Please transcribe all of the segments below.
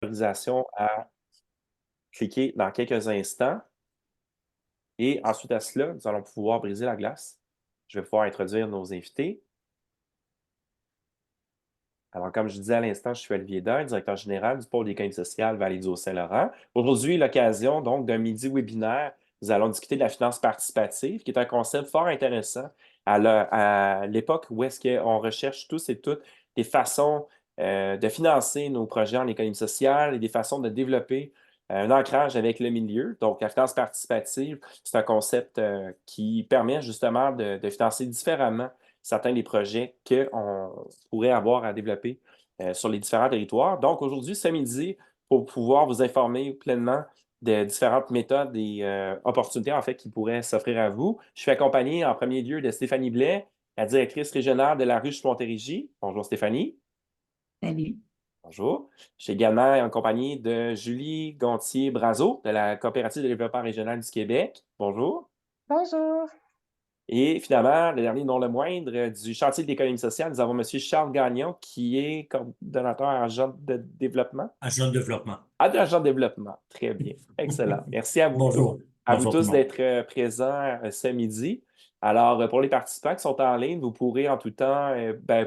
autorisation à cliquer dans quelques instants et ensuite à cela, nous allons pouvoir briser la glace. Je vais pouvoir introduire nos invités. Alors, comme je disais à l'instant, je suis Olivier Dain, directeur général du pôle d'économie sociale Vallée du Haut-Saint-Laurent. Aujourd'hui, l'occasion donc d'un midi webinaire, nous allons discuter de la finance participative, qui est un concept fort intéressant à l'époque où est-ce qu'on recherche tous et toutes des façons de financer nos projets en économie sociale et des façons de développer un ancrage avec le milieu. Donc, la finance participative, c'est un concept qui permet justement de financer différemment certains des projets qu'on pourrait avoir à développer sur les différents territoires. Donc, aujourd'hui, ce midi, pour pouvoir vous informer pleinement de différentes méthodes et opportunités, en fait, qui pourraient s'offrir à vous, je suis accompagné en premier lieu de Stéphanie Blais, la directrice régionale de la Ruche-Montérégie. Bonjour Stéphanie. Salut. Bonjour. Je suis également en compagnie de Julie Gontier-Brazeau de la Coopérative de développement régional du Québec. Bonjour. Bonjour. Et finalement, le dernier, non le moindre, du chantier de l'économie sociale, nous avons M. Charles Gagnon, qui est coordonnateur agent de développement. Agent de développement. Agent de développement. Très bien. Excellent. Merci Bonjour. à vous Bonjour tout le tous monde. d'être présents ce midi. Alors, pour les participants qui sont en ligne, vous pourrez en tout temps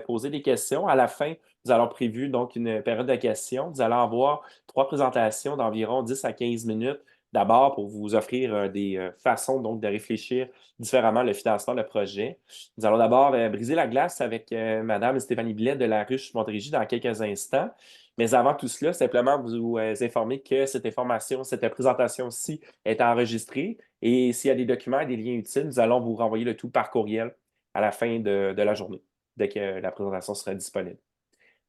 poser des questions. À la fin, nous allons prévu donc une période de questions. Nous allons avoir 3 présentations d'environ 10 à 15 minutes. D'abord, pour vous offrir des façons donc de réfléchir différemment le financement de projet. Nous allons d'abord briser la glace avec Madame Stéphanie Blais de la Ruche Montérégie dans quelques instants. Mais avant tout cela, simplement vous informer que cette information, cette présentation-ci est enregistrée et s'il y a des documents et des liens utiles, nous allons vous renvoyer le tout par courriel à la fin de la journée, dès que la présentation sera disponible.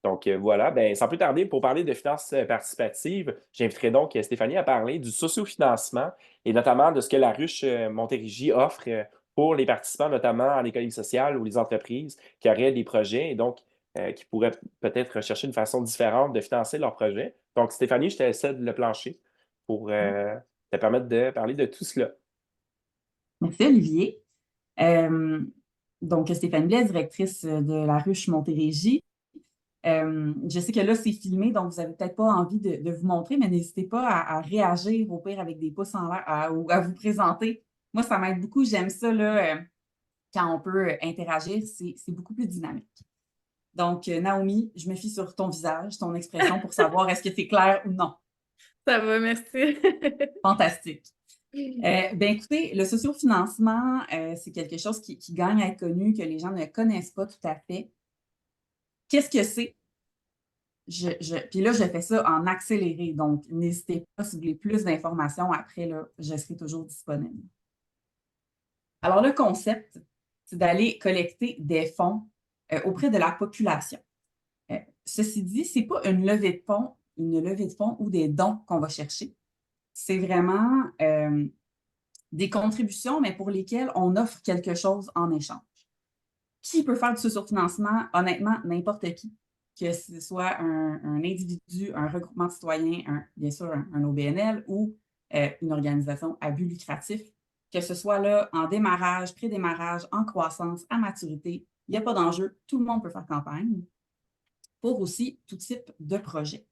Donc voilà, sans plus tarder, pour parler de finances participatives, j'inviterai donc Stéphanie à parler du sociofinancement et notamment de ce que la Ruche Montérégie offre pour les participants, notamment en économie sociale ou les entreprises qui auraient des projets et donc qui pourraient peut-être rechercher une façon différente de financer leurs projets. Donc Stéphanie, je te cède le plancher pour te permettre de parler de tout cela. Merci, Olivier. Euh, donc, Stéphanie Blais, directrice de la Ruche Montérégie. Je sais que là, c'est filmé, donc vous n'avez peut-être pas envie de vous montrer, mais n'hésitez pas à réagir, au pire, avec des pouces en l'air ou à vous présenter. Moi, ça m'aide beaucoup. J'aime ça, là, quand on peut interagir, c'est beaucoup plus dynamique. Donc, Naomi, je me fie sur ton visage, ton expression pour savoir est-ce que c'est clair ou non. Ça va, merci. Fantastique. Écoutez, le sociofinancement, c'est quelque chose qui gagne à être connu, que les gens ne connaissent pas tout à fait. Qu'est-ce que c'est? Puis là, je fais ça en accéléré, donc n'hésitez pas si vous voulez plus d'informations après, là, je serai toujours disponible. Alors, le concept, c'est d'aller collecter des fonds auprès de la population. Ceci dit, ce n'est pas une levée de fonds ou des dons qu'on va chercher. C'est vraiment des contributions, mais pour lesquelles on offre quelque chose en échange. Qui peut faire du sociofinancement? Honnêtement, n'importe qui. Que ce soit un individu, un regroupement de citoyens, bien sûr un OBNL ou une organisation à but lucratif, que ce soit là en démarrage, pré-démarrage, en croissance, à maturité, il n'y a pas d'enjeu, tout le monde peut faire campagne pour aussi tout type de projet.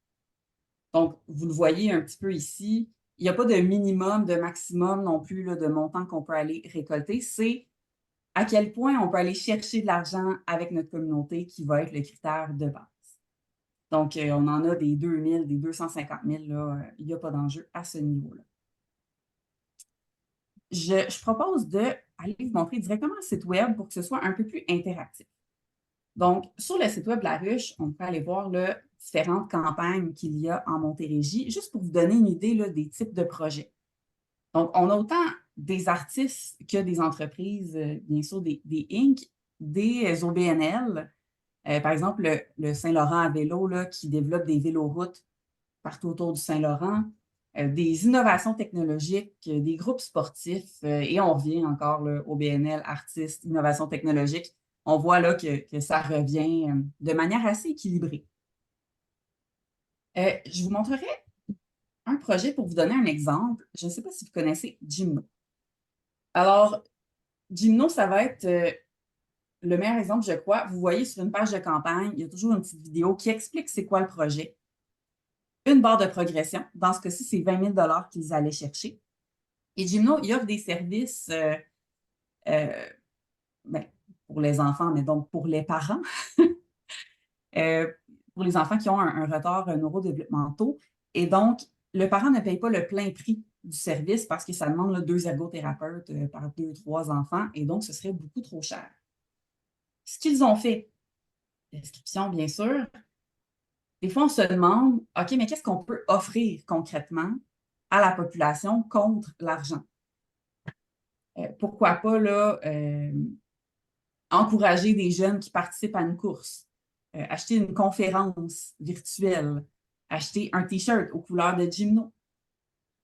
Donc, vous le voyez un petit peu ici, il n'y a pas de minimum, de maximum non plus là, de montant qu'on peut aller récolter. C'est à quel point on peut aller chercher de l'argent avec notre communauté qui va être le critère de base. Donc, on en a des 2000, des 250 000, là, il n'y a pas d'enjeu à ce niveau-là. Je propose d'aller vous montrer directement le site web pour que ce soit un peu plus interactif. Donc, sur le site web de la Ruche, on peut aller voir là, différentes campagnes qu'il y a en Montérégie, juste pour vous donner une idée là, des types de projets. Donc, on a autant des artistes que des entreprises, bien sûr, des Inc., des OBNL. Par exemple, le Saint-Laurent à vélo là, qui développe des véloroutes partout autour du Saint-Laurent, des innovations technologiques, des groupes sportifs, et on revient encore là, au BNL, artistes, innovations technologiques. On voit là que ça revient de manière assez équilibrée. Je vous montrerai un projet pour vous donner un exemple. Je ne sais pas si vous connaissez Gymno. Alors, Gymno, ça va être le meilleur exemple, je crois. Vous voyez sur une page de campagne, il y a toujours une petite vidéo qui explique c'est quoi le projet. une barre de progression. Dans ce cas-ci, c'est 20 000 qu'ils allaient chercher. Et Gymno, il offre des services pour les enfants, mais donc pour les parents, pour les enfants qui ont un retard neurodéveloppementaux. Et donc, le parent ne paye pas le plein prix du service parce que ça demande là, 2 ergothérapeutes par 2-3 enfants, et donc ce serait beaucoup trop cher. Ce qu'ils ont fait, description bien sûr, des fois on se demande, OK, mais qu'est-ce qu'on peut offrir concrètement à la population contre l'argent? Pourquoi pas là, encourager des jeunes qui participent à une course, acheter une conférence virtuelle, acheter un T-shirt aux couleurs de Gymno.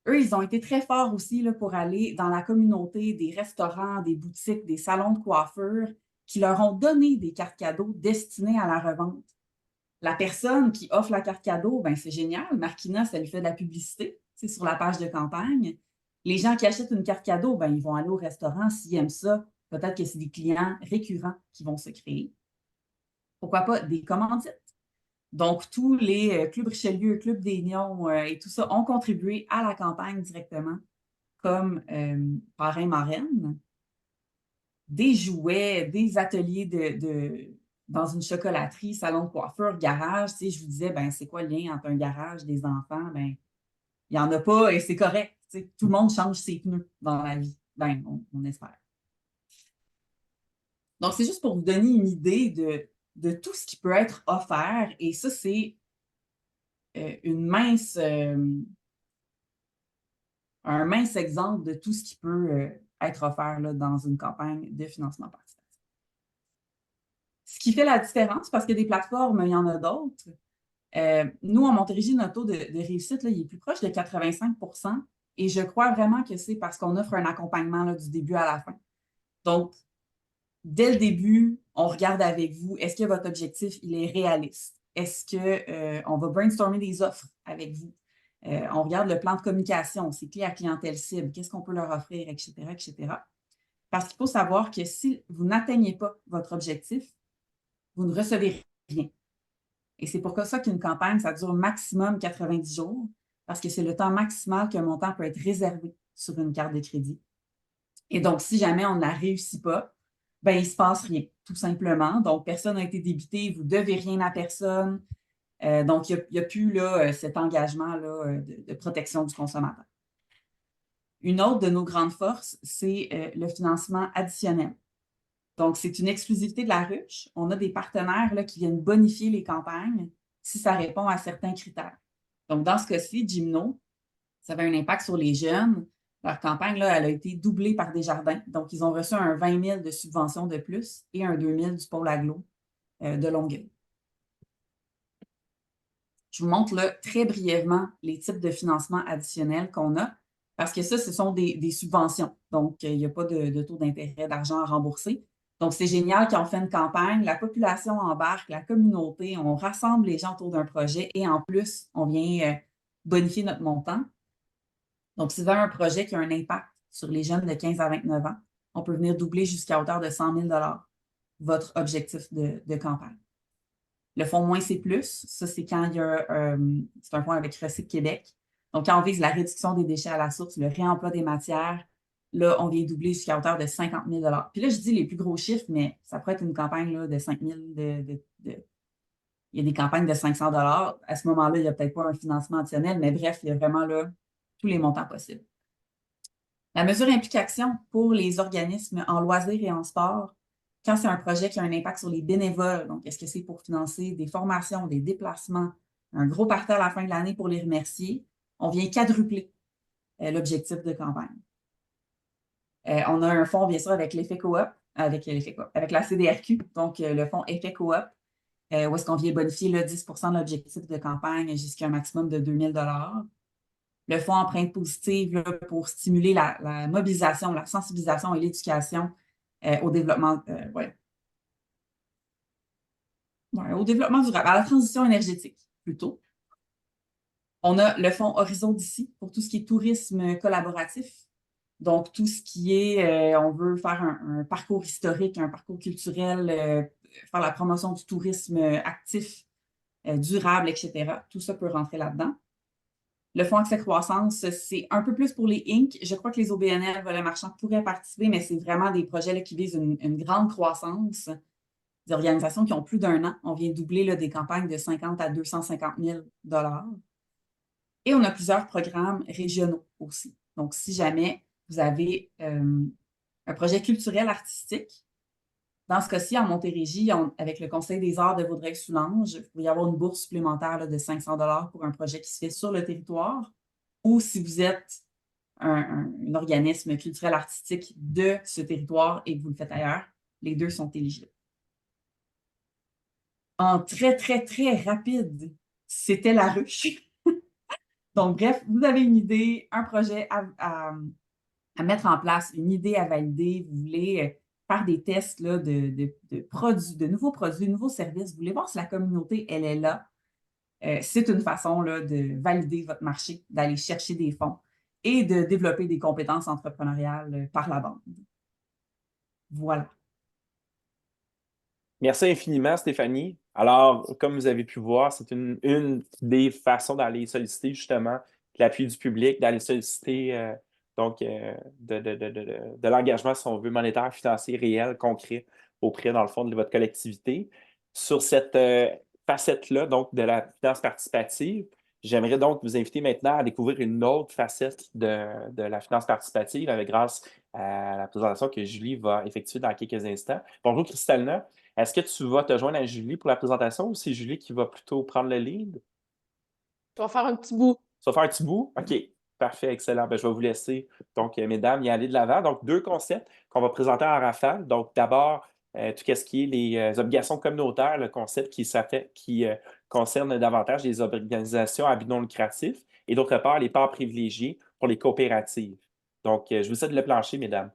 Eux, ils ont été très forts aussi là, pour aller dans la communauté des restaurants, des boutiques, des salons de coiffure qui leur ont donné des cartes cadeaux destinées à la revente. La personne qui offre la carte cadeau, ben c'est génial. Marquina, ça lui fait de la publicité, c'est sur la page de campagne. Les gens qui achètent une carte cadeau, ben, ils vont aller au restaurant s'ils aiment ça. Peut-être que c'est des clients récurrents qui vont se créer. Pourquoi pas des commandites? Donc, tous les Clubs Richelieu, Club des Lions et tout ça ont contribué à la campagne directement comme parrain-marraine. Des jouets, des ateliers dans une chocolaterie, salon de coiffure, garage. Tu sais, je vous disais, ben, c'est quoi le lien entre un garage, des enfants? Ben, il n'y en a pas et c'est correct. Tu sais, tout le monde change ses pneus dans la vie. Ben, on espère. Donc, c'est juste pour vous donner une idée de tout ce qui peut être offert. Et ça, c'est un mince exemple de tout ce qui peut être offert là, dans une campagne de financement participatif. Ce qui fait la différence, parce que des plateformes, il y en a d'autres. Nous, en Montérégie, notre taux de réussite, là, il est plus proche de 85 %. Et je crois vraiment que c'est parce qu'on offre un accompagnement là, du début à la fin. Donc, dès le début, on regarde avec vous, est-ce que votre objectif, il est réaliste? Est-ce qu'on va brainstormer des offres avec vous? On regarde le plan de communication, c'est qui la clientèle cible, qu'est-ce qu'on peut leur offrir, etc., etc. Parce qu'il faut savoir que si vous n'atteignez pas votre objectif, vous ne recevez rien. Et c'est pour ça qu'une campagne, ça dure maximum 90 jours, parce que c'est le temps maximal qu'un montant peut être réservé sur une carte de crédit. Et donc, si jamais on ne la réussit pas, ben, il ne se passe rien, tout simplement. Donc, personne n'a été débité, vous ne devez rien à personne. Donc, il n'y a plus là, cet engagement-là de protection du consommateur. Une autre de nos grandes forces, c'est le financement additionnel. Donc, c'est une exclusivité de la ruche. On a des partenaires là, qui viennent bonifier les campagnes si ça répond à certains critères. Donc, dans ce cas-ci, Gymno, ça avait un impact sur les jeunes. Leur campagne, là, elle a été doublée par Desjardins. Donc, ils ont reçu un 20 000 de subvention de plus et un 2 000 du pôle aglo de Longueuil. Je vous montre là, très brièvement les types de financement additionnels qu'on a, parce que ça, ce sont des subventions. Donc, il n'y a pas de taux d'intérêt d'argent à rembourser. Donc, c'est génial quand on fait une campagne, la population embarque, la communauté, on rassemble les gens autour d'un projet et en plus, on vient bonifier notre montant. Donc, si vous avez un projet qui a un impact sur les jeunes de 15 à 29 ans, on peut venir doubler jusqu'à hauteur de 100 000 votre objectif de campagne. Le fonds moins c'est plus, ça c'est quand il y a c'est un fonds avec Recycle Québec. Donc, quand on vise la réduction des déchets à la source, le réemploi des matières, là, on vient doubler jusqu'à hauteur de 50 000 $. Puis là, je dis les plus gros chiffres, mais ça pourrait être une campagne là, de 5 000 il y a des campagnes de 500 $. À ce moment-là, il n'y a peut-être pas un financement additionnel, mais bref, il y a vraiment là tous les montants possibles. La mesure implication pour les organismes en loisirs et en sport, quand c'est un projet qui a un impact sur les bénévoles, donc est-ce que c'est pour financer des formations, des déplacements, un gros party à la fin de l'année pour les remercier, on vient quadrupler l'objectif de campagne. On a un fonds, bien sûr, avec l'effet coop, avec la CDRQ, donc le fonds effet coop, où est-ce qu'on vient bonifier le 10 % de l'objectif de campagne jusqu'à un maximum de 2 000 $. Le fonds empreinte positive là, pour stimuler la mobilisation, la sensibilisation et l'éducation au développement, au développement durable, à la transition énergétique, plutôt. On a le fonds Horizon d'ici pour tout ce qui est tourisme collaboratif. Donc, tout ce qui est, on veut faire un parcours historique, un parcours culturel, faire la promotion du tourisme actif, durable, etc. Tout ça peut rentrer là-dedans. Le Fonds Accès Croissance, c'est un peu plus pour les Inc. Je crois que les OBNL, volets marchands pourraient participer, mais c'est vraiment des projets là, qui visent une grande croissance. Des organisations qui ont plus d'1 an. On vient doubler là, des campagnes de 50 à 250 000 $. Et on a plusieurs programmes régionaux aussi. Donc, si jamais vous avez un projet culturel artistique, dans ce cas-ci, en Montérégie, avec le Conseil des arts de Vaudreuil-Soulanges, il pourrait y avoir une bourse supplémentaire là, de 500 $ pour un projet qui se fait sur le territoire. Ou si vous êtes un organisme culturel artistique de ce territoire et que vous le faites ailleurs, les deux sont éligibles. En très, très, très rapide, c'était la ruche. Donc, bref, vous avez une idée, un projet à mettre en place, une idée à valider, vous voulez faire des tests là, de produits, de nouveaux produits, de nouveaux services, vous voulez voir si la communauté, elle est là. C'est une façon là, de valider votre marché, d'aller chercher des fonds et de développer des compétences entrepreneuriales par la bande. Voilà. Merci infiniment, Stéphanie. Alors, comme vous avez pu voir, c'est une des façons d'aller solliciter justement l'appui du public, d'aller solliciter de l'engagement, si on veut, monétaire, financier, réel, concret auprès, dans le fond, de votre collectivité. Sur cette facette-là, donc de la finance participative, j'aimerais donc vous inviter maintenant à découvrir une autre facette de la finance participative grâce à la présentation que Julie va effectuer dans quelques instants. Bonjour, Kristalina. Est-ce que tu vas te joindre à Julie pour la présentation ou c'est Julie qui va plutôt prendre le lead? Je vais faire un petit bout. Ça va faire un petit bout? OK, parfait, excellent. Ben, je vais vous laisser, donc, mesdames, y aller de l'avant. Donc, 2 concepts qu'on va présenter en rafale. Donc, d'abord, tout ce qui est les obligations communautaires, le concept qui concerne davantage les organisations à but non lucratif et d'autre part, les parts privilégiées pour les coopératives. Donc, je vous cède le plancher, mesdames.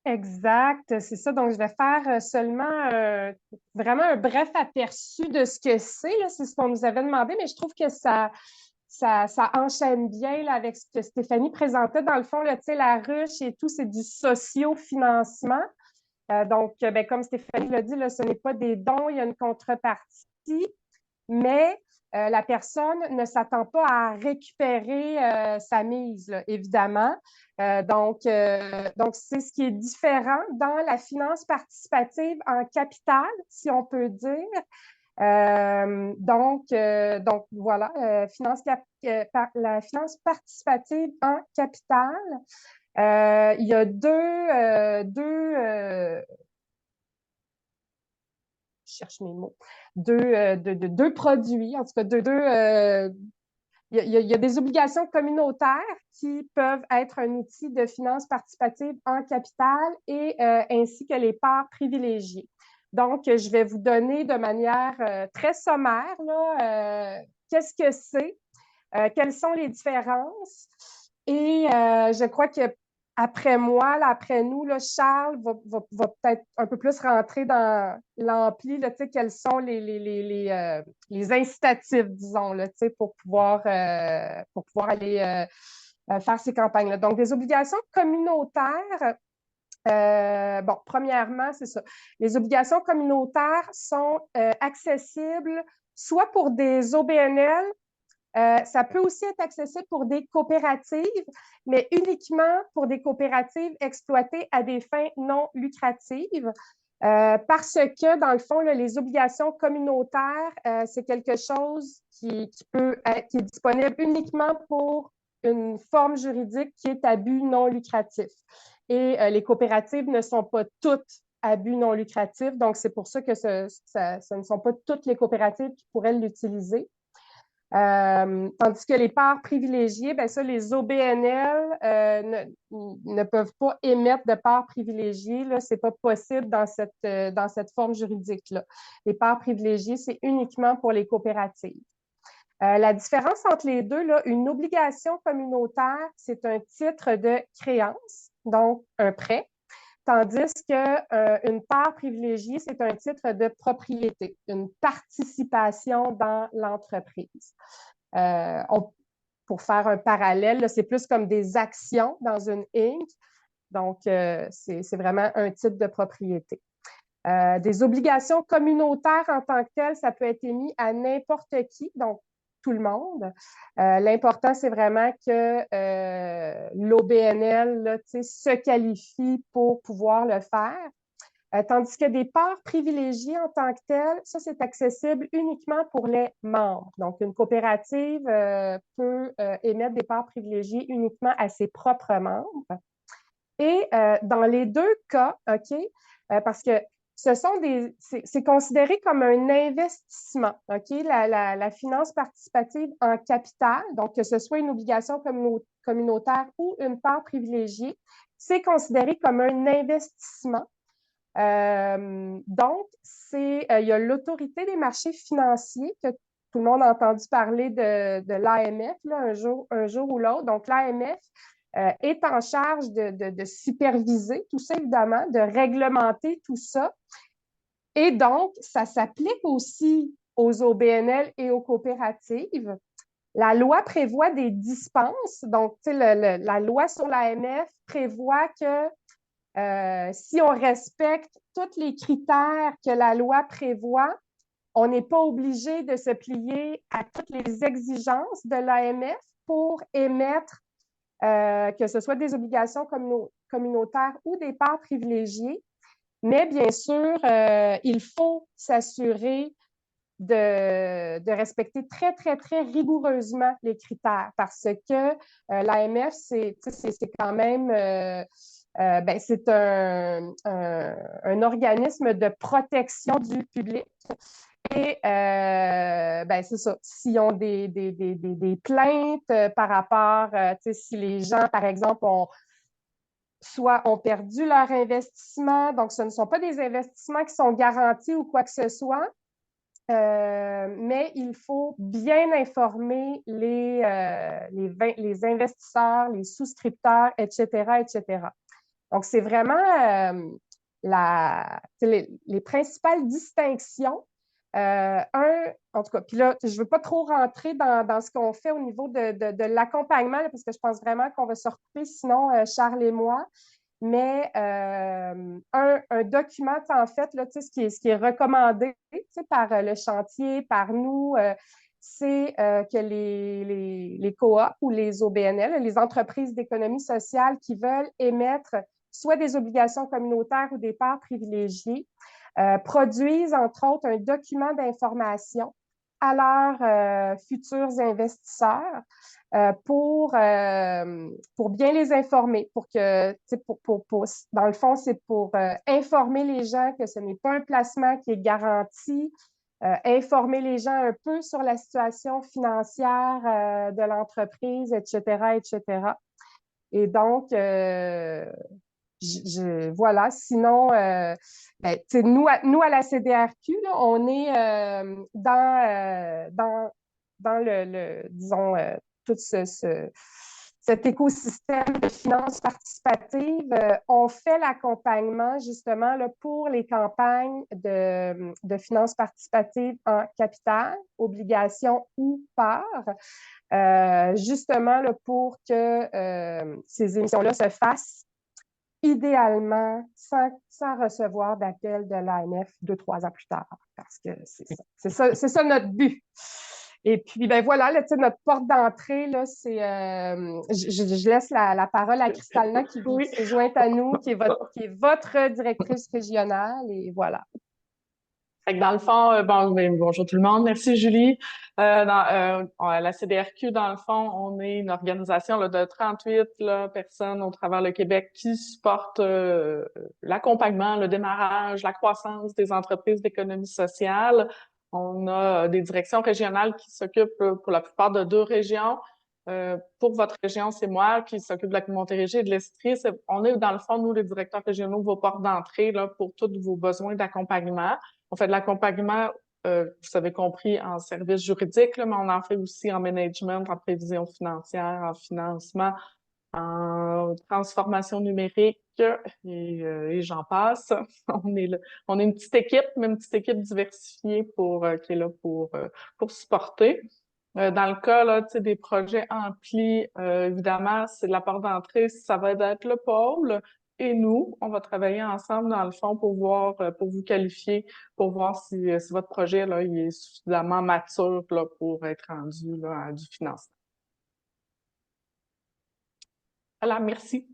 Exact, c'est ça. Donc, je vais faire seulement vraiment un bref aperçu de ce que c'est. C'est ce qu'on nous avait demandé, mais je trouve que ça enchaîne bien là, avec ce que Stéphanie présentait. Dans le fond, là, la ruche et tout, c'est du socio-financement. Donc, ben, comme Stéphanie l'a dit, là, ce n'est pas des dons, il y a une contrepartie, mais la personne ne s'attend pas à récupérer sa mise, là, évidemment. Donc, c'est ce qui est différent dans la finance participative en capital, si on peut dire. Donc, voilà, la finance participative en capital. Il y a je cherche mes mots, deux produits, en tout cas, il y a des obligations communautaires qui peuvent être un outil de finance participative en capital et ainsi que les parts privilégiées. Donc, je vais vous donner de manière très sommaire là, qu'est-ce que c'est, quelles sont les différences. Et je crois que après moi, là, après nous, là, Charles va peut-être un peu plus rentrer dans l'ampli, là, quels sont les incitatifs, disons, là, pour pouvoir aller faire ces campagnes-là. Donc, des obligations communautaires. Bon, premièrement, c'est ça. Les obligations communautaires sont accessibles soit pour des OBNL, ça peut aussi être accessible pour des coopératives, mais uniquement pour des coopératives exploitées à des fins non lucratives. Parce que, dans le fond, là, les obligations communautaires, c'est quelque chose qui est disponible uniquement pour une forme juridique qui est à but non lucratif. Et les coopératives ne sont pas toutes à but non lucratif, donc c'est pour ça que ce ne sont pas toutes les coopératives qui pourraient l'utiliser. Tandis que les parts privilégiées, bien ça, les OBNL ne peuvent pas émettre de parts privilégiées. Ce n'est pas possible dans cette forme juridique-là. Les parts privilégiées, c'est uniquement pour les coopératives. La différence entre les deux, là, une obligation communautaire, c'est un titre de créance, donc un prêt, tandis qu'une part privilégiée, c'est un titre de propriété, une participation dans l'entreprise. Pour faire un parallèle, c'est plus comme des actions dans une Inc. Donc, c'est vraiment un titre de propriété. Des obligations communautaires en tant que telles, ça peut être émis à n'importe qui. Donc, tout le monde. L'important, c'est vraiment que l'OBNL là, se qualifie pour pouvoir le faire. Tandis que des parts privilégiées en tant que telles, ça, c'est accessible uniquement pour les membres. Donc, une coopérative peut émettre des parts privilégiées uniquement à ses propres membres. Et dans les deux cas, OK, parce que c'est considéré comme un investissement, OK, la finance participative en capital, donc que ce soit une obligation communautaire ou une part privilégiée, c'est considéré comme un investissement. Donc, il y a l'autorité des marchés financiers que tout le monde a entendu parler de l'AMF un jour ou l'autre. Donc, l'AMF est en charge de superviser tout ça, évidemment, de réglementer tout ça. Et donc, ça s'applique aussi aux OBNL et aux coopératives. La loi prévoit des dispenses. Donc, la loi sur l'AMF prévoit que si on respecte tous les critères que la loi prévoit, on n'est pas obligé de se plier à toutes les exigences de l'AMF pour émettre, que ce soit des obligations communautaires ou des parts privilégiées. Mais bien sûr, il faut s'assurer de respecter très, très, très rigoureusement les critères parce que l'AMF, c'est quand même... c'est un organisme de protection du public. Et c'est ça. S'ils ont des plaintes par rapport, si les gens, par exemple, ont perdu leur investissement, donc ce ne sont pas des investissements qui sont garantis ou quoi que ce soit, mais il faut bien informer les investisseurs, les souscripteurs, etc., etc. Donc, c'est vraiment les principales distinctions. En tout cas, puis là, je ne veux pas trop rentrer dans ce qu'on fait au niveau de l'accompagnement, parce que je pense vraiment qu'on va se recouper, sinon, Charles et moi. Mais un document, en fait, là, ce qui est recommandé par le chantier, par nous, c'est que les coops ou les OBNL, les entreprises d'économie sociale qui veulent émettre soit des obligations communautaires ou des parts privilégiées, produisent, entre autres, un document d'information à leurs futurs investisseurs pour bien les informer, dans le fond, c'est pour informer les gens que ce n'est pas un placement qui est garanti, informer les gens un peu sur la situation financière de l'entreprise, etc., etc. Et donc, voilà, sinon, nous, à la CDRQ, là, on est dans disons, tout cet écosystème de finances participatives. On fait l'accompagnement, justement, là, pour les campagnes de finances participatives en capital, obligations ou parts, justement là, pour que ces émissions-là se fassent idéalement sans recevoir d'appel de l'AMF 2-3 ans plus tard, parce que c'est ça notre but. Et puis, ben voilà, là, notre porte d'entrée, là, c'est... je laisse la parole à Kristalina qui s'est jointe à nous, qui est votre directrice régionale, et voilà. Fait que dans le fond, bonjour tout le monde. Merci, Julie. À la CDRQ, dans le fond, on est une organisation là, de 38 personnes au travers le Québec qui supporte l'accompagnement, le démarrage, la croissance des entreprises d'économie sociale. On a des directions régionales qui s'occupent pour la plupart de 2 régions. Pour votre région, c'est moi qui s'occupe de la Montérégie et de l'Estrie. On est, dans le fond, nous, les directeurs régionaux, vos portes d'entrée là, pour tous vos besoins d'accompagnement. On fait de l'accompagnement, vous avez compris, en service juridique, là, mais on en fait aussi en management, en prévision financière, en financement, en transformation numérique et j'en passe. On est une petite équipe, mais une petite équipe diversifiée qui est là pour supporter. Dans le cas là, des projets amplis, évidemment, c'est de la porte d'entrée, ça va être le pôle. et nous, on va travailler ensemble dans le fond pour voir, pour vous qualifier, pour voir si votre projet là, il est suffisamment mature là, pour être rendu là, à du financement. Voilà, merci.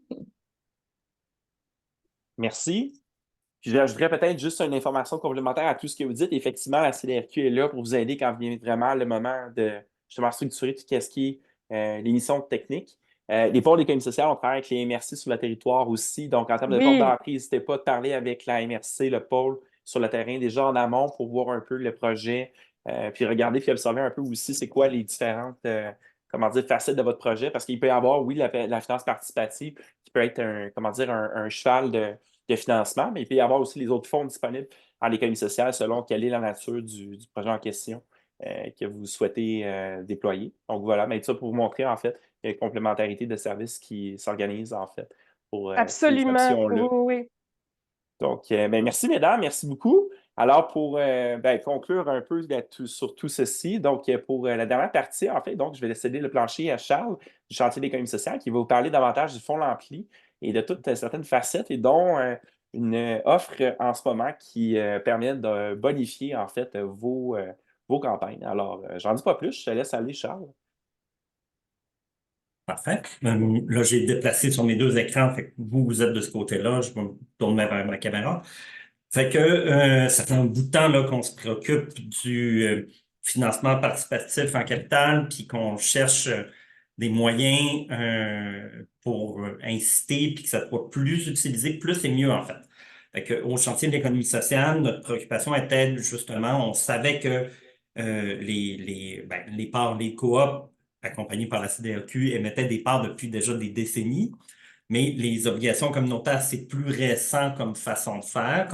Merci. Puis j'ajouterais peut-être juste une information complémentaire à tout ce que vous dites. Effectivement, la CDRQ est là pour vous aider quand vient vraiment le moment de justement structurer tout ce qui est les missions techniques. Les pôles d'économie sociale, on travaille avec les MRC sur le territoire aussi. Donc, en termes de porte Oui, d'entrée, n'hésitez pas à parler avec la MRC, le pôle sur le terrain déjà en amont pour voir un peu le projet, puis regarder puis observer un peu aussi c'est quoi les différentes comment dire, facettes de votre projet. Parce qu'il peut y avoir, oui, la finance participative qui peut être comment dire, un cheval de financement, mais il peut y avoir aussi les autres fonds disponibles en économie sociale selon quelle est la nature du projet en question que vous souhaitez déployer. Donc voilà, mais ça pour vous montrer en fait qu'il y a une complémentarité de services qui s'organisent en fait pour ces absolument. options-là. Oui, oui. Donc, ben, merci mesdames, merci beaucoup. Alors, pour ben, conclure un peu sur tout ceci, donc pour la dernière partie, en fait, donc je vais céder le plancher à Charles du chantier d'économie sociale qui va vous parler davantage du fonds L'ampli et de toutes certaines facettes et dont une offre en ce moment qui permet de bonifier en fait vos campagnes. Alors, j'en dis pas plus, je te laisse aller, Charles. Parfait. Là, j'ai déplacé sur mes deux écrans. Fait que vous êtes de ce côté-là. Je vais me tourner vers ma caméra. Fait que ça fait un bout de temps là, qu'on se préoccupe du financement participatif en capital, puis qu'on cherche des moyens pour inciter, puis que ça soit plus utilisé, plus et mieux en fait. Fait que, au chantier de l'économie sociale, notre préoccupation était justement, on savait que les parts, les coops accompagnés par la CDRQ émettaient des parts depuis déjà des décennies. Mais les obligations communautaires, c'est plus récent comme façon de faire,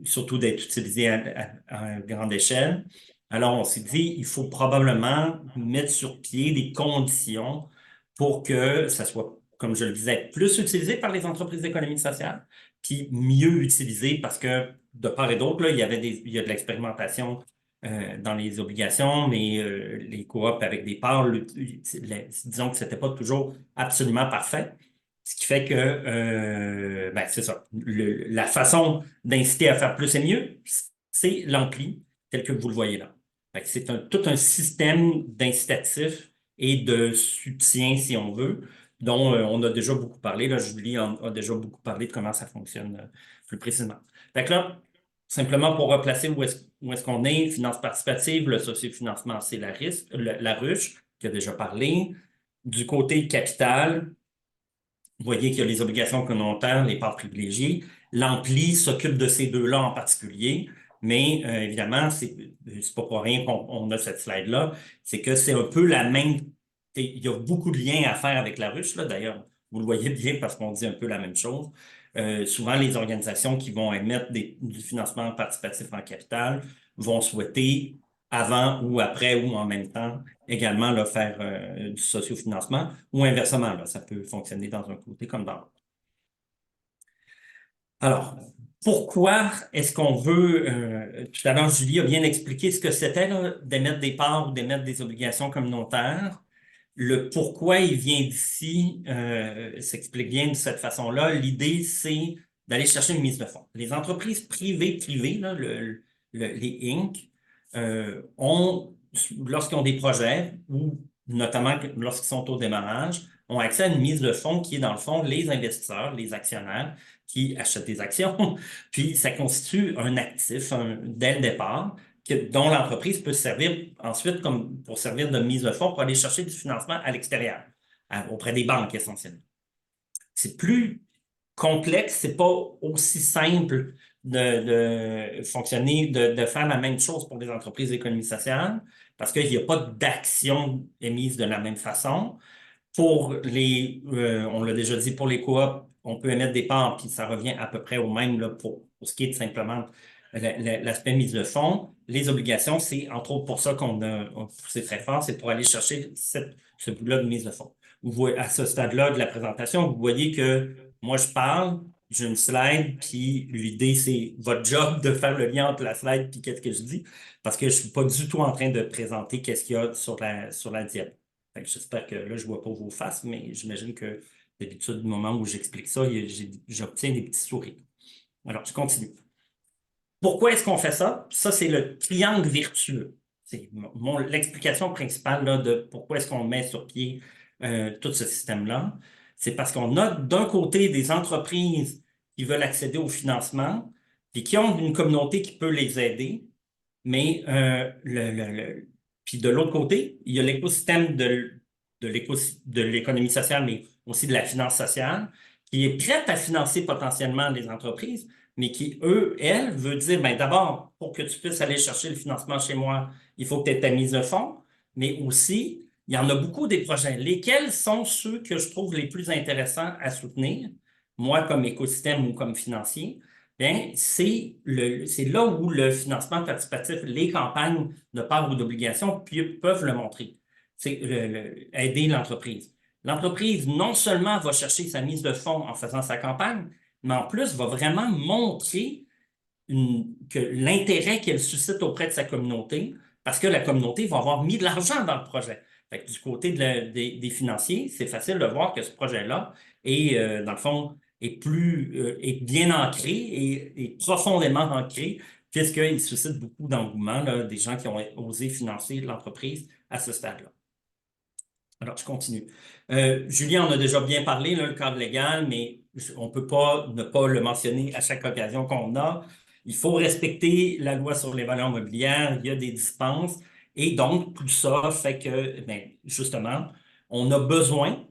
surtout d'être utilisé à grande échelle. Alors, on s'est dit, il faut probablement mettre sur pied des conditions pour que ça soit, comme je le disais, plus utilisé par les entreprises d'économie sociale, puis mieux utilisé parce que, de part et d'autre, là, il y a de l'expérimentation dans les obligations, mais les coops avec des parts, disons que ce n'était pas toujours absolument parfait. Ce qui fait que, ben, c'est ça. La façon d'inciter à faire plus et mieux, c'est l'ampli, tel que vous le voyez là. Fait que c'est tout un système d'incitatifs et de soutien, si on veut, dont on a déjà beaucoup parlé. Là, Julie a déjà beaucoup parlé de comment ça fonctionne plus précisément. Fait que là, simplement pour replacer où est-ce qu'on est, finance participative, le sociofinancement, c'est la ruche, qui a déjà parlé. Du côté capital, vous voyez qu'il y a les obligations communautaires, les parts privilégiées. L'ampli s'occupe de ces deux-là en particulier, mais évidemment, c'est pas pour rien qu'on a cette slide-là, c'est que c'est un peu la même. Il y a beaucoup de liens à faire avec la ruche, là, d'ailleurs. Vous le voyez bien parce qu'on dit un peu la même chose. Souvent, les organisations qui vont émettre du financement participatif en capital vont souhaiter, avant ou après ou en même temps, également là, faire du sociofinancement ou inversement. Là, ça peut fonctionner dans un côté comme dans l'autre. Alors, pourquoi est-ce qu'on veut, tout à l'heure, Julie a bien expliqué ce que c'était d'émettre des parts ou d'émettre des obligations communautaires. Le pourquoi il vient d'ici s'explique bien de cette façon-là. L'idée, c'est d'aller chercher une mise de fonds. Les entreprises privées, là, les Inc., lorsqu'ils ont des projets ou notamment lorsqu'ils sont au démarrage, ont accès à une mise de fonds qui est dans le fond les investisseurs, les actionnaires qui achètent des actions. Puis ça constitue un actif dès le départ dont l'entreprise peut se servir ensuite comme pour servir de mise de fonds pour aller chercher du financement à l'extérieur, auprès des banques essentiellement. C'est plus complexe, c'est pas aussi simple de fonctionner, de faire la même chose pour les entreprises d'économie sociale, parce qu'il n'y a pas d'actions émises de la même façon. Pour on l'a déjà dit, pour les coops, on peut émettre des parts, puis ça revient à peu près au même là, pour ce qui est simplement l'aspect mise de fonds. Les obligations, c'est entre autres pour ça qu'on a poussé très fort, c'est pour aller chercher ce bout-là de mise de fonds. Vous voyez, à ce stade-là de la présentation, vous voyez que moi, je parle, j'ai une slide, puis l'idée, c'est votre job de faire le lien entre la slide et qu'est-ce que je dis, parce que je ne suis pas du tout en train de présenter qu'est-ce qu'il y a sur la diapo. J'espère que là, je ne vois pas vos faces, mais j'imagine que D'habitude, du moment où j'explique ça, j'obtiens des petits sourires. Alors, je continue. Pourquoi est-ce qu'on fait ça? Ça, c'est le triangle vertueux. C'est l'explication principale là, de pourquoi est-ce qu'on met sur pied tout ce système-là. C'est parce qu'on a d'un côté des entreprises qui veulent accéder au financement et qui ont une communauté qui peut les aider, mais puis de l'autre côté, il y a l'écosystème de l'économie sociale, mais aussi de la finance sociale, qui est prête à financer potentiellement les entreprises, mais qui, elles, veut dire, ben, d'abord, pour que tu puisses aller chercher le financement chez moi, il faut que tu aies ta mise de fonds, mais aussi, il y en a beaucoup des projets. Lesquels sont ceux que je trouve les plus intéressants à soutenir, moi comme écosystème ou comme financier? Bien, c'est là où le financement participatif, les campagnes de part ou d'obligation peuvent le montrer. C'est aider l'entreprise. L'entreprise, non seulement va chercher sa mise de fonds en faisant sa campagne, mais en plus va vraiment montrer que l'intérêt qu'elle suscite auprès de sa communauté, parce que la communauté va avoir mis de l'argent dans le projet. Fait que du côté des financiers, c'est facile de voir que ce projet-là est, dans le fond, est bien ancré et profondément ancré, puisqu'il suscite beaucoup d'engouement, des gens qui ont osé financer l'entreprise à ce stade-là. Alors, je continue. Julie en a déjà bien parlé, là, le cadre légal, mais on ne peut pas ne pas le mentionner à chaque occasion qu'on a. Il faut respecter la loi sur les valeurs mobilières, il y a des dispenses, et donc tout ça fait que, ben, justement, on a besoin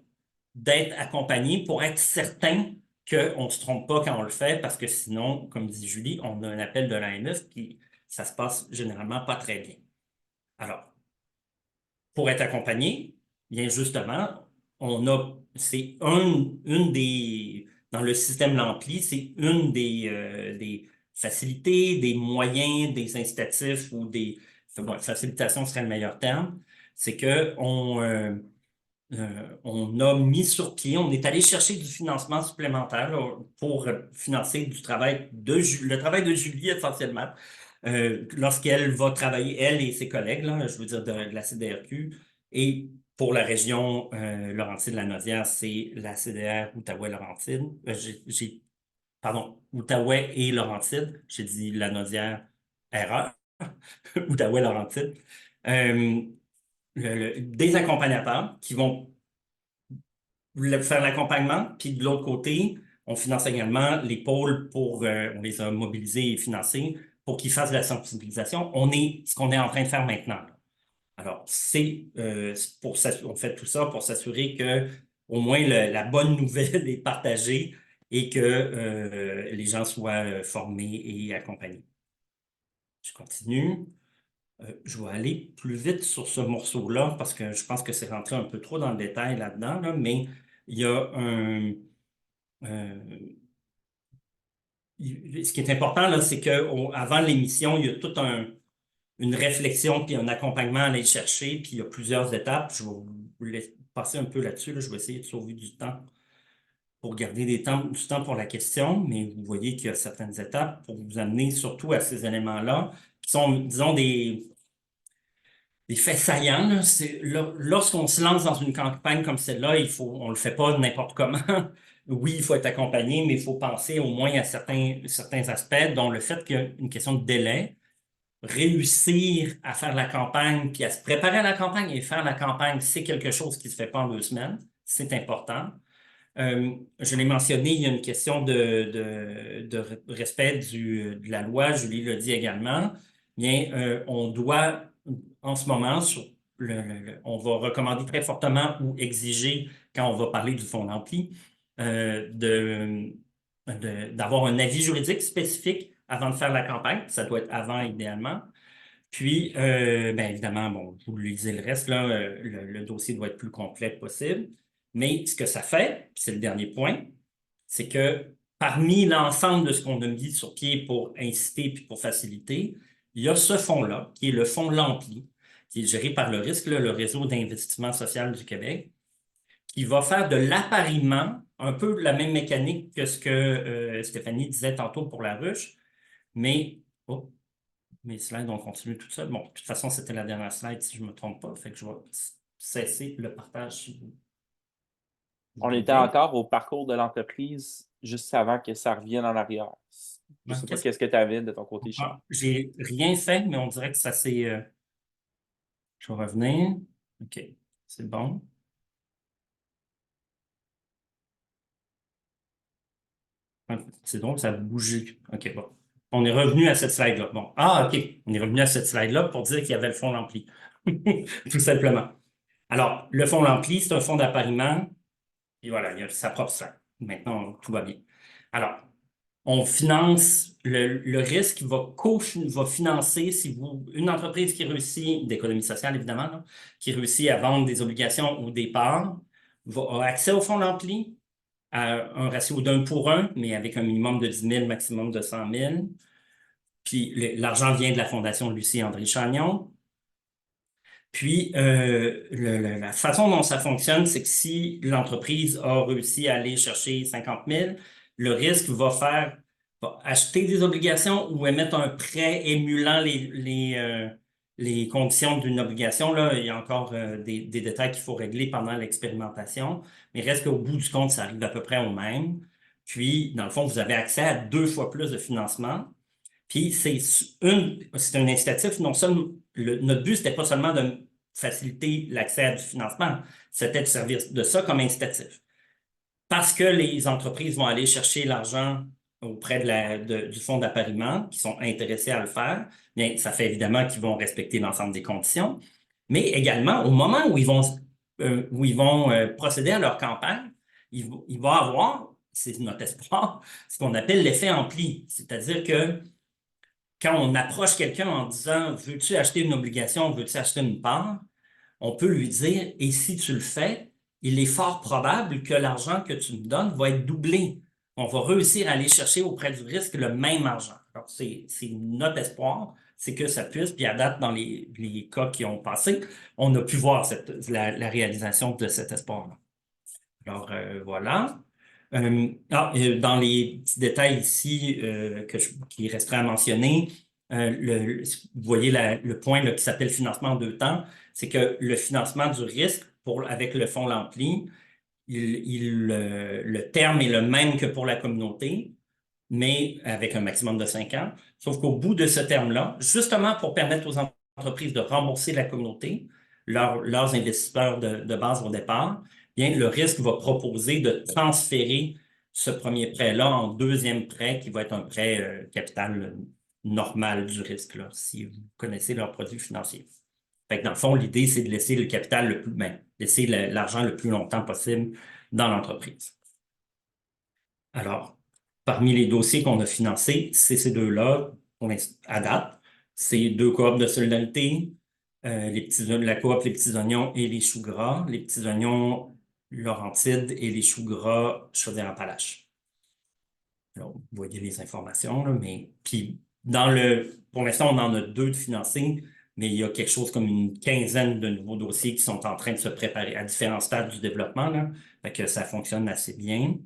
d'être accompagné pour être certain qu'on ne se trompe pas quand on le fait, parce que sinon, comme dit Julie, on a un appel de l'AMF, puis ça se passe généralement pas très bien. Alors, pour être accompagné, bien justement, c'est une des, dans le système L'Ampli, c'est une des facilités, des moyens, des incitatifs ou facilitation serait le meilleur terme, c'est qu'on on a mis sur pied, on est allé chercher du financement supplémentaire là, pour financer le travail de Julie essentiellement, lorsqu'elle va travailler, elle et ses collègues, là, je veux dire de la CDRQ, et pour la région Laurentide-Lanaudière, c'est la CDR Outaouais-Laurentide. Pardon, Outaouais et Laurentide. J'ai dit Lanaudière, erreur. Outaouais-Laurentide. Des accompagnateurs qui vont faire l'accompagnement, puis de l'autre côté, on finance également les pôles on les a mobilisés et financés pour qu'ils fassent de la sensibilisation. Ce qu'on est en train de faire maintenant, là. Alors, on fait tout ça pour s'assurer que au moins la bonne nouvelle est partagée et que les gens soient formés et accompagnés. Je continue. Je vais aller plus vite sur ce morceau-là parce que je pense que c'est rentré un peu trop dans le détail là-dedans, là, mais il y a ce qui est important, là, c'est qu'avant l'émission, il y a toute une réflexion puis un accompagnement à aller chercher, puis il y a plusieurs étapes. Je vais vous passer un peu là-dessus. Là. Je vais essayer de sauver du temps pour garder du temps pour la question, mais vous voyez qu'il y a certaines étapes pour vous amener surtout à ces éléments-là qui sont, disons, des faits saillants. Lorsqu'on se lance dans une campagne comme celle-là, on ne le fait pas n'importe comment. Oui, il faut être accompagné, mais il faut penser au moins à certains aspects, dont le fait qu'il y a une question de délai. Réussir à faire la campagne, puis à se préparer à la campagne et faire la campagne, c'est quelque chose qui ne se fait pas en 2 semaines. C'est important. Je l'ai mentionné, il y a une question de respect de la loi, Julie l'a dit également. Bien, on doit, en ce moment, on va recommander très fortement ou exiger, quand on va parler du fonds L'Ampli, d'avoir un avis juridique spécifique avant de faire la campagne. Ça doit être avant, idéalement. Puis, bien évidemment, bon, vous lisez le reste, là, le dossier doit être plus complet possible. Mais ce que ça fait, c'est le dernier point, c'est que parmi l'ensemble de ce qu'on a mis sur pied pour inciter puis pour faciliter, il y a ce fonds-là, qui est le fonds L'Ampli, qui est géré par le RISC, là, le Réseau d'investissement social du Québec, qui va faire de l'appariement, un peu la même mécanique que ce que Stéphanie disait tantôt pour la ruche, mais mes slides ont continué tout seul. Bon, de toute façon, c'était la dernière slide si je ne me trompe pas, fait que je vais cesser le partage si vous On était encore au parcours de l'entreprise juste avant que ça revienne en arrière. Je ne sais pas qu'est-ce que tu avais de ton côté, Charles. J'ai rien fait, mais on dirait que ça s'est... Je vais revenir. OK, c'est bon. C'est drôle, ça a bougé. OK, bon. On est revenu à cette slide-là. Bon. Ah, OK. On est revenu à cette slide-là pour dire qu'il y avait le fonds Lampli. Tout simplement. Alors, le fonds Lampli, c'est un fonds d'appariement. Et voilà, il a sa propre slide. Maintenant, tout va bien. Alors, on finance, le risque va financer, si vous, une entreprise qui réussit, d'économie sociale évidemment, là, qui réussit à vendre des obligations ou des parts, a accès au fonds Lampli à un ratio d'1 pour 1, mais avec un minimum de 10 000, maximum de 100 000. Puis l'argent vient de la Fondation Lucie André Chagnon. Puis, la façon dont ça fonctionne, c'est que si l'entreprise a réussi à aller chercher 50 000, le risque va acheter des obligations ou émettre un prêt émulant les conditions d'une obligation. Là, il y a encore des détails qu'il faut régler pendant l'expérimentation, mais reste qu'au bout du compte, ça arrive à peu près au même. Puis, dans le fond, vous avez accès à 2 fois plus de financement. Puis, c'est un incitatif, non seulement, notre but, c'était pas seulement de faciliter l'accès à du financement, c'était de servir de ça comme incitatif. Parce que les entreprises vont aller chercher l'argent auprès du fonds d'appariement, qui sont intéressés à le faire, bien, ça fait évidemment qu'ils vont respecter l'ensemble des conditions, mais également, au moment où ils vont procéder à leur campagne, il va avoir, c'est notre espoir, ce qu'on appelle l'effet ampli, c'est-à-dire que quand on approche quelqu'un en disant « Veux-tu acheter une obligation, veux-tu acheter une part? » on peut lui dire « Et si tu le fais, il est fort probable que l'argent que tu me donnes va être doublé. On va réussir à aller chercher auprès du risque le même argent. » Alors, c'est notre espoir, c'est que ça puisse, puis à date, dans les cas qui ont passé, on a pu voir la réalisation de cet espoir-là. Alors, voilà. Dans les petits détails ici qui resteraient à mentionner, vous voyez le point là, qui s'appelle financement en 2 temps, c'est que le financement du risque avec le fonds Lampli, le terme est le même que pour la communauté, mais avec un maximum de 5 ans. Sauf qu'au bout de ce terme-là, justement pour permettre aux entreprises de rembourser la communauté, leurs investisseurs de base au départ, bien, le risque va proposer de transférer ce premier prêt-là en deuxième prêt qui va être un prêt capital normal du risque, là, si vous connaissez leurs produits financiers. Fait que dans le fond, l'idée, c'est de laisser le capital laisser l'argent le plus longtemps possible dans l'entreprise. Alors, parmi les dossiers qu'on a financés, c'est ces 2-là, à date. C'est 2 coops de solidarité, la coop Les Petits Oignons et les Choux Gras, les Petits Oignons Laurentides et les Choux Gras Chaudière-Appalaches. Alors, vous voyez les informations, là, mais puis pour l'instant, on en a 2 de financés, mais il y a quelque chose comme une quinzaine de nouveaux dossiers qui sont en train de se préparer à différents stades du développement, là, fait que ça fonctionne assez bien.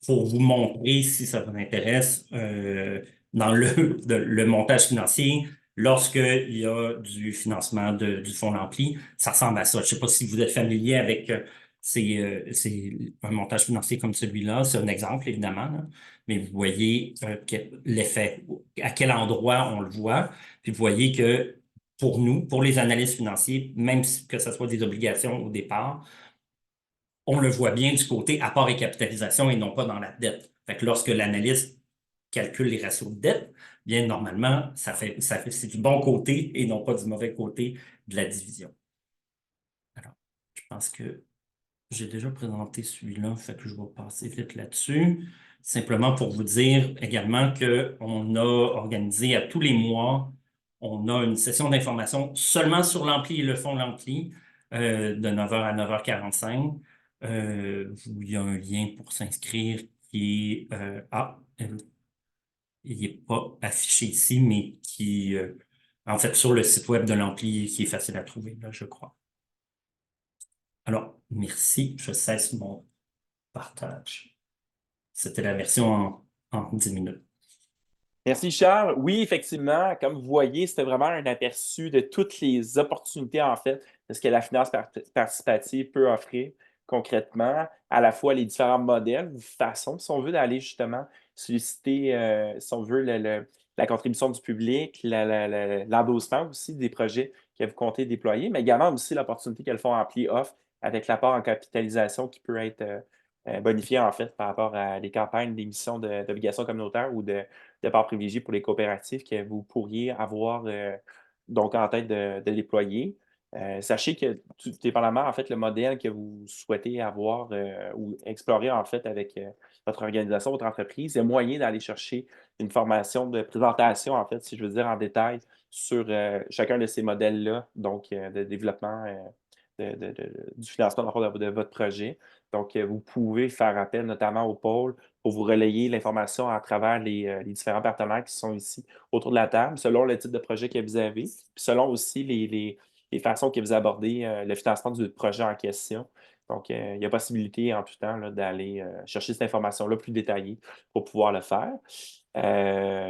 Pour vous montrer, si ça vous intéresse, dans le montage financier, lorsqu'il y a du financement du fonds Lampli, ça ressemble à ça. Je ne sais pas si vous êtes familier avec un montage financier comme celui-là. C'est un exemple, évidemment, là, mais vous voyez l'effet, à quel endroit on le voit. Puis vous voyez que pour nous, pour les analystes financiers, même que ce soit des obligations au départ, on le voit bien du côté apport et capitalisation et non pas dans la dette. Fait que lorsque l'analyste calcule les ratios de dette, bien normalement, c'est du bon côté et non pas du mauvais côté de la division. Alors, je pense que j'ai déjà présenté celui-là, fait que je vais passer vite là-dessus. Simplement pour vous dire également qu'on a organisé à tous les mois, on a une session d'information seulement sur l'Ampli et le fonds Lampli de 9h à 9h45. Il y a un lien pour s'inscrire qui est... il n'est pas affiché ici, mais qui, en fait, sur le site web de l'Ampli, qui est facile à trouver, là, je crois. Alors, merci. Je cesse mon partage. C'était la version en 10 minutes. Merci, Charles. Oui, effectivement, comme vous voyez, c'était vraiment un aperçu de toutes les opportunités, en fait, de ce que la finance participative peut offrir. concrètement à la fois les différents modèles ou façons, si on veut, d'aller justement solliciter, si on veut, la contribution du public, l'endossement aussi des projets que vous comptez déployer, mais également aussi l'opportunité que le Fonds Ampli offre avec l'apport en capitalisation qui peut être bonifié en fait par rapport à des campagnes d'émission d'obligations communautaires ou de parts privilégiées pour les coopératives que vous pourriez avoir donc en tête de déployer. Sachez que tout dépendamment, en fait, le modèle que vous souhaitez avoir ou explorer, en fait, avec votre organisation, votre entreprise, il y a moyen d'aller chercher une formation de présentation, en fait, si je veux dire, en détail sur chacun de ces modèles-là, donc de développement du financement dans le fond, de votre projet. Donc, vous pouvez faire appel notamment au pôle pour vous relayer l'information à travers les différents partenaires qui sont ici autour de la table, selon le type de projet que vous avez, puis selon aussi les façons que vous abordez le financement du projet en question. Donc, il y a possibilité en tout temps là, d'aller chercher cette information-là plus détaillée pour pouvoir le faire.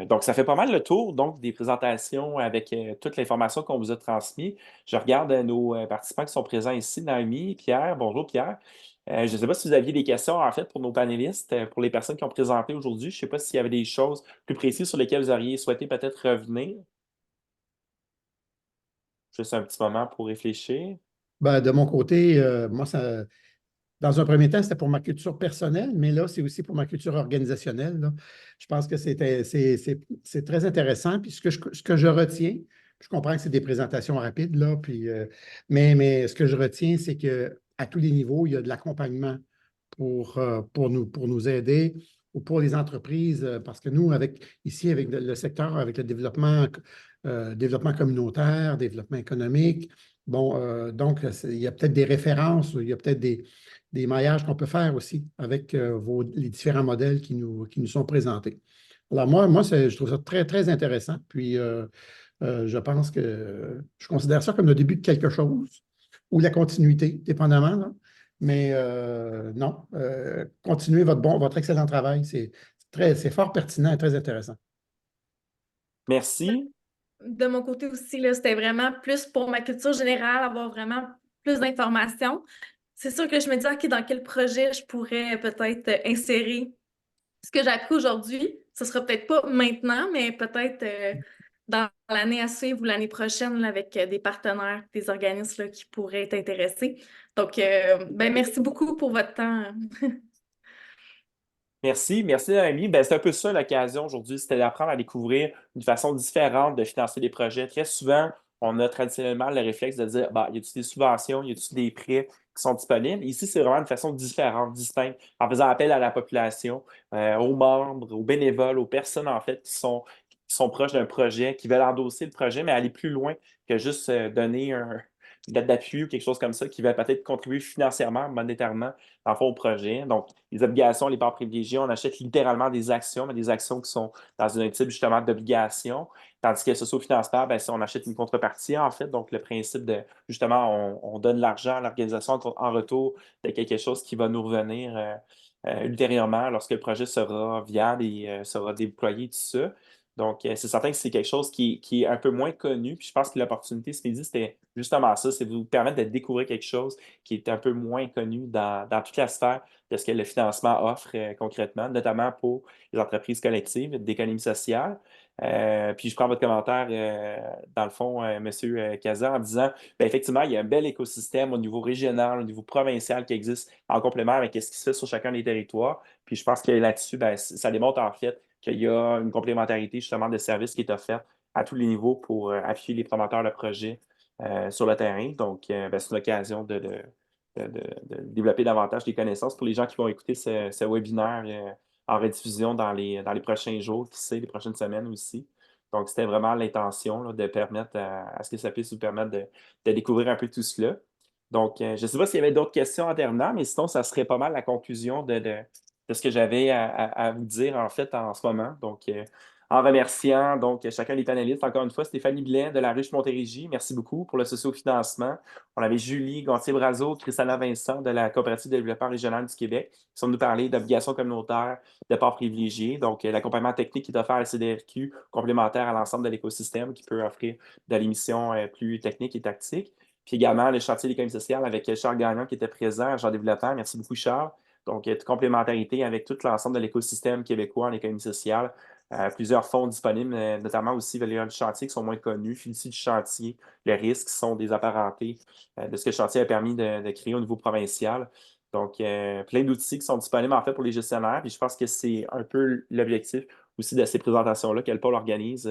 Donc, ça fait pas mal le tour donc, des présentations avec toute l'information qu'on vous a transmise. Je regarde nos participants qui sont présents ici, Naomi, Pierre. Bonjour, Pierre. Je ne sais pas si vous aviez des questions, en fait, pour nos panélistes, pour les personnes qui ont présenté aujourd'hui. Je ne sais pas s'il y avait des choses plus précises sur lesquelles vous auriez souhaité peut-être revenir. Juste un petit moment pour réfléchir. Ben, de mon côté, moi, dans un premier temps, c'était pour ma culture personnelle, mais là, c'est aussi pour ma culture organisationnelle, là. Je pense que c'est très intéressant. Puis ce que je retiens, je comprends que c'est des présentations rapides, là, puis, mais ce que je retiens, c'est qu'à tous les niveaux, il y a de l'accompagnement pour nous aider ou pour les entreprises, parce que nous, ici, avec le secteur, avec le développement communautaire, développement économique, bon, donc, il y a peut-être des références, il y a peut-être des maillages qu'on peut faire aussi avec les différents modèles qui nous sont présentés. Alors, moi je trouve ça très, très intéressant. Puis, je pense que je considère ça comme le début de quelque chose ou la continuité, dépendamment, là. Mais non, continuez votre excellent travail. C'est fort pertinent et très intéressant. Merci. De mon côté aussi, là, c'était vraiment plus pour ma culture générale, avoir vraiment plus d'informations. C'est sûr que je me dis, OK, dans quel projet je pourrais peut-être insérer ce que j'ai appris aujourd'hui. Ce sera peut-être pas maintenant, mais peut-être dans l'année à suivre ou l'année prochaine là, avec des partenaires, des organismes là, qui pourraient être intéressés. Donc, ben, merci beaucoup pour votre temps. Merci, merci Noémie. Ben, c'est un peu ça l'occasion aujourd'hui, c'était d'apprendre à découvrir une façon différente de financer des projets. Très souvent, on a traditionnellement le réflexe de dire, bah, y a-t-il des subventions, y a-t-il des prêts qui sont disponibles? Ici, c'est vraiment une façon différente, distincte, en faisant appel à la population, aux membres, aux bénévoles, aux personnes en fait qui sont proches d'un projet, qui veulent endosser le projet, mais aller plus loin que juste donner une dette d'appui ou quelque chose comme ça, qui va peut-être contribuer financièrement, monétairement, dans le fond, au projet. Donc, les obligations, les parts privilégiées, on achète littéralement des actions, mais des actions qui sont dans un type justement d'obligation. Tandis que socio-financement, ben, si on achète une contrepartie, en fait, donc le principe de justement, on donne l'argent à l'organisation en retour de quelque chose qui va nous revenir ultérieurement lorsque le projet sera viable et sera déployé, tout ça. Donc, c'est certain que c'est quelque chose qui est un peu moins connu. Puis je pense que l'opportunité ce midi, c'était justement ça, c'est de vous permettre de découvrir quelque chose qui est un peu moins connu dans toute la sphère de ce que le financement offre concrètement, notamment pour les entreprises collectives d'économie sociale. Puis je prends votre commentaire, dans le fond, M. Cazat, en disant, bien, effectivement, il y a un bel écosystème au niveau régional, au niveau provincial qui existe en complément avec ce qui se fait sur chacun des territoires. Puis je pense que là-dessus, ben, ça démontre en fait qu'il y a une complémentarité justement de services qui est offerte à tous les niveaux pour appuyer les promoteurs de projets sur le terrain. Donc, ben, c'est une occasion de développer davantage des connaissances pour les gens qui vont écouter ce webinaire en rediffusion dans les prochains jours, qui sait, les prochaines semaines aussi. Donc, c'était vraiment l'intention là, de permettre à ce que ça puisse vous permettre de découvrir un peu tout cela. Donc, je ne sais pas s'il y avait d'autres questions en terminant, mais sinon, ça serait pas mal la conclusion de ce que j'avais à vous dire en fait en ce moment. Donc, en remerciant donc chacun des panélistes, encore une fois, Stéphanie Blais de la Ruche Montérégie, merci beaucoup pour le sociofinancement. On avait Julie Gontier-Brazeau, Christina Vincent de la Coopérative de développement régional du Québec, qui sont nous parler d'obligations communautaires, de parts privilégiées, donc l'accompagnement technique qui est offert à la CDRQ, complémentaire à l'ensemble de l'écosystème qui peut offrir de l'émission plus technique et tactique. Puis également, le chantier de l'économie sociale avec Charles Gagnon qui était présent, agent développement. Merci beaucoup, Charles. Donc, complémentarité avec tout l'ensemble de l'écosystème québécois en économie sociale. Plusieurs fonds disponibles, notamment aussi Valérie du chantier qui sont moins connus, Fiducie du chantier, les risques sont des apparentés de ce que le chantier a permis de créer au niveau provincial. Donc, plein d'outils qui sont disponibles en fait pour les gestionnaires. Puis je pense que c'est un peu l'objectif aussi de ces présentations-là qu'elle Pôle organise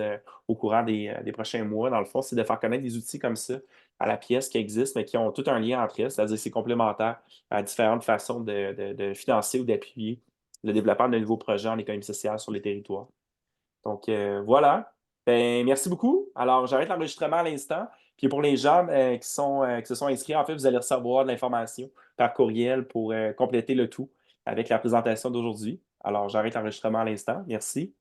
au courant des prochains mois. Dans le fond, c'est de faire connaître des outils comme ça à la pièce qui existent, mais qui ont tout un lien entre elles, c'est-à-dire que c'est complémentaire à différentes façons de financer ou d'appuyer le développement de nouveaux projets en économie sociale sur les territoires. Donc, voilà. Ben, merci beaucoup. Alors, j'arrête l'enregistrement à l'instant. Puis pour les gens qui se sont inscrits, en fait, vous allez recevoir de l'information par courriel pour compléter le tout avec la présentation d'aujourd'hui. Alors, j'arrête l'enregistrement à l'instant. Merci.